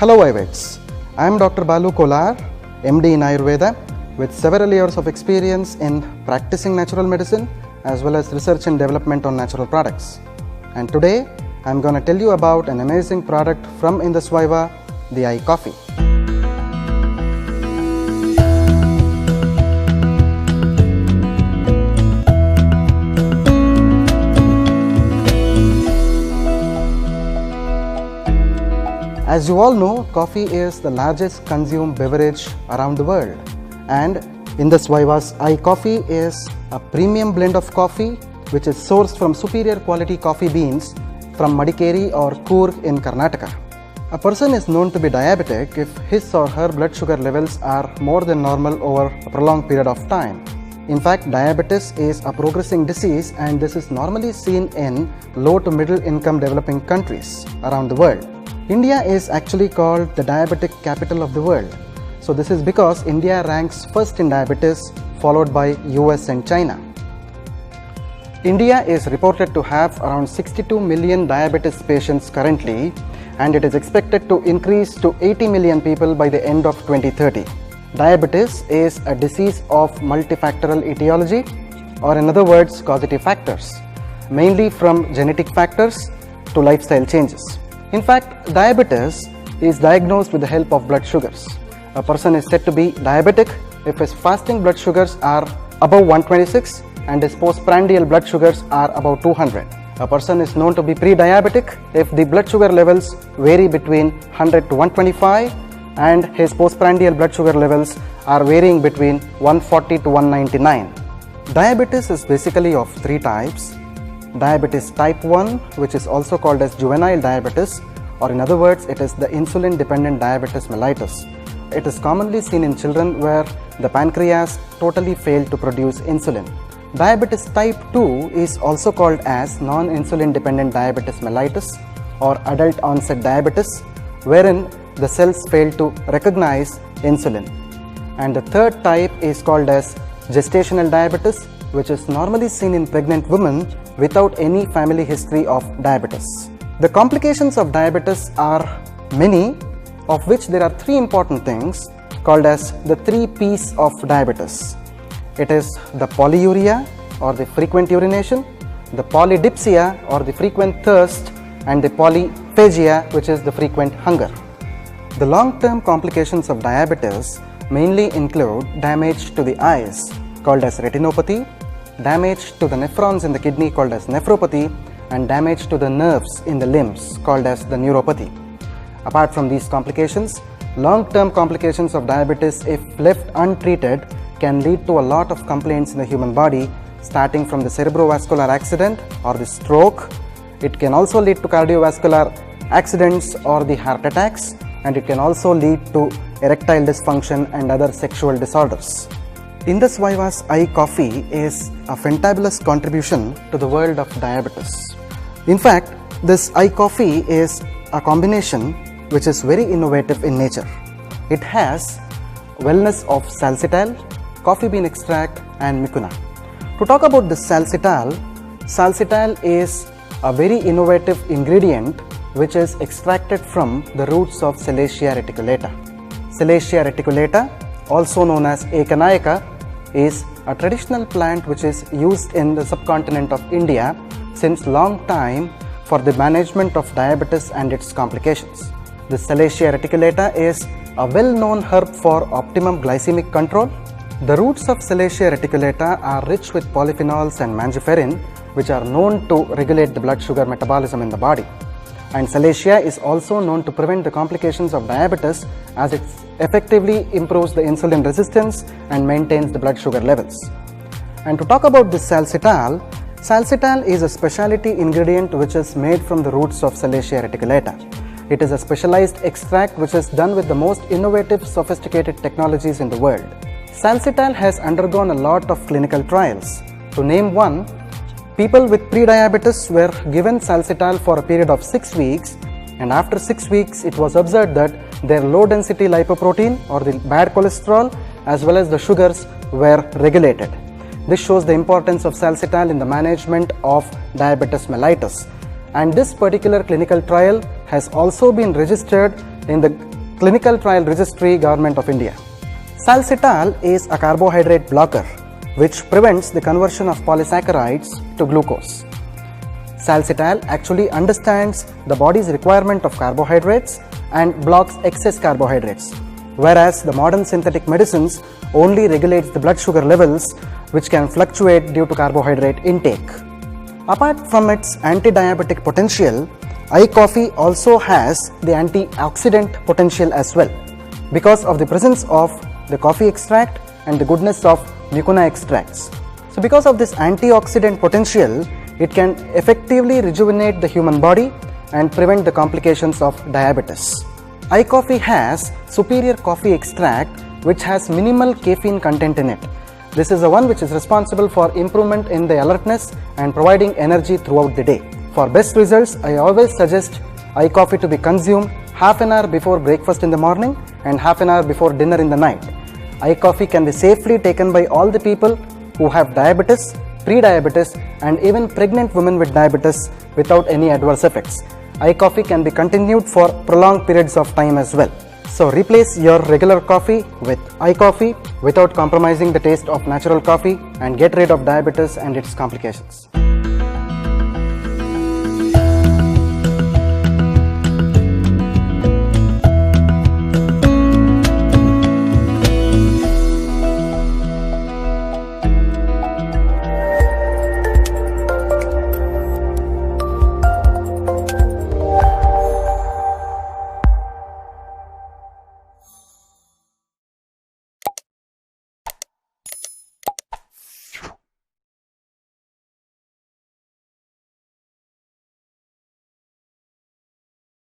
Hello Ivites, I am Dr. Balu Kolar, MD in Ayurveda with several years of experience in practicing natural medicine as well as research and development on natural products. And today I am going to tell you about an amazing product from Indus Vaiva, the iCoffee. As you all know, coffee is the largest consumed beverage around the world, and Indus Vaiva's iCoffee is a premium blend of coffee which is sourced from superior quality coffee beans from Madikeri or Coorg in Karnataka. A person is known to be diabetic if his or her blood sugar levels are more than normal over a prolonged period of time. In fact, diabetes is a progressing disease, and this is normally seen in low to middle income developing countries around the world. India is actually called the diabetic capital of the world. So this is because India ranks first in diabetes, followed by US and China. India is reported to have around 62 million diabetes patients currently, and it is expected to increase to 80 million people by the end of 2030. Diabetes is a disease of multifactorial etiology, or in other words, causative factors, mainly from genetic factors to lifestyle changes. In fact, diabetes is diagnosed with the help of blood sugars. A person is said to be diabetic if his fasting blood sugars are above 126 and his postprandial blood sugars are above 200. A person is known to be pre-diabetic if the blood sugar levels vary between 100 to 125 and his postprandial blood sugar levels are varying between 140 to 199. Diabetes is basically of three types. Diabetes type 1, which is also called as juvenile diabetes, or in other words, it is the insulin dependent diabetes mellitus. It is commonly seen in children where the pancreas totally failed to produce insulin. Diabetes type 2 is also called as non-insulin dependent diabetes mellitus or adult onset diabetes, wherein the cells fail to recognize insulin. And the third type is called as gestational diabetes, which is normally seen in pregnant women without any family history of diabetes. The complications of diabetes are many, of which there are three important things called as the 3 P's of diabetes. It is the polyuria or the frequent urination, the polydipsia or the frequent thirst, and the polyphagia, which is the frequent hunger. The long-term complications of diabetes mainly include damage to the eyes called as retinopathy, damage to the nephrons in the kidney called as nephropathy, and damage to the nerves in the limbs called as the neuropathy. Apart from these complications, long-term complications of diabetes, if left untreated, can lead to a lot of complaints in the human body, starting from the cerebrovascular accident or the stroke. It can also lead to cardiovascular accidents or the heart attacks, and it can also lead to erectile dysfunction and other sexual disorders. Indus Vaiva's iCoffee is a fantabulous contribution to the world of diabetes. In fact, this iCoffee is a combination which is very innovative in nature. It has wellness of Salcital, coffee bean extract, and mucuna. To talk about this Salcital, Salcital is a very innovative ingredient which is extracted from the roots of Salacia reticulata. Salacia reticulata, also known as Ekanayaka, is a traditional plant which is used in the subcontinent of India since long time for the management of diabetes and its complications. The Salacia reticulata is a well-known herb for optimum glycemic control. The roots of Salacia reticulata are rich with polyphenols and mangiferin, which are known to regulate the blood sugar metabolism in the body. And Salacia is also known to prevent the complications of diabetes, as it effectively improves the insulin resistance and maintains the blood sugar levels. And to talk about this Salcital, Salcital is a specialty ingredient which is made from the roots of Salacia reticulata. It is a specialized extract which is done with the most innovative, sophisticated technologies in the world. Salcital has undergone a lot of clinical trials. To name one, people with prediabetes were given Salcital for a period of 6 weeks, and after 6 weeks it was observed that their low density lipoprotein or the bad cholesterol as well as the sugars were regulated. This shows the importance of Salcital in the management of diabetes mellitus. And this particular clinical trial has also been registered in the Clinical Trial Registry, Government of India. Salcital is a carbohydrate blocker which prevents the conversion of polysaccharides to glucose. Salcital actually understands the body's requirement of carbohydrates and blocks excess carbohydrates, whereas the modern synthetic medicines only regulates the blood sugar levels, which can fluctuate due to carbohydrate intake. Apart from its anti-diabetic potential, iCoffee also has the antioxidant potential as well because of the presence of the coffee extract and the goodness of mucuna extracts. So because of this antioxidant potential, it can effectively rejuvenate the human body and prevent the complications of diabetes. iCoffee has superior coffee extract which has minimal caffeine content in it. This is the one which is responsible for improvement in the alertness and providing energy throughout the day. For best results, I always suggest iCoffee to be consumed half an hour before breakfast in the morning and half an hour before dinner in the night. iCoffee can be safely taken by all the people who have diabetes, pre-diabetes and even pregnant women with diabetes without any adverse effects. iCoffee can be continued for prolonged periods of time as well. So replace your regular coffee with iCoffee without compromising the taste of natural coffee and get rid of diabetes and its complications.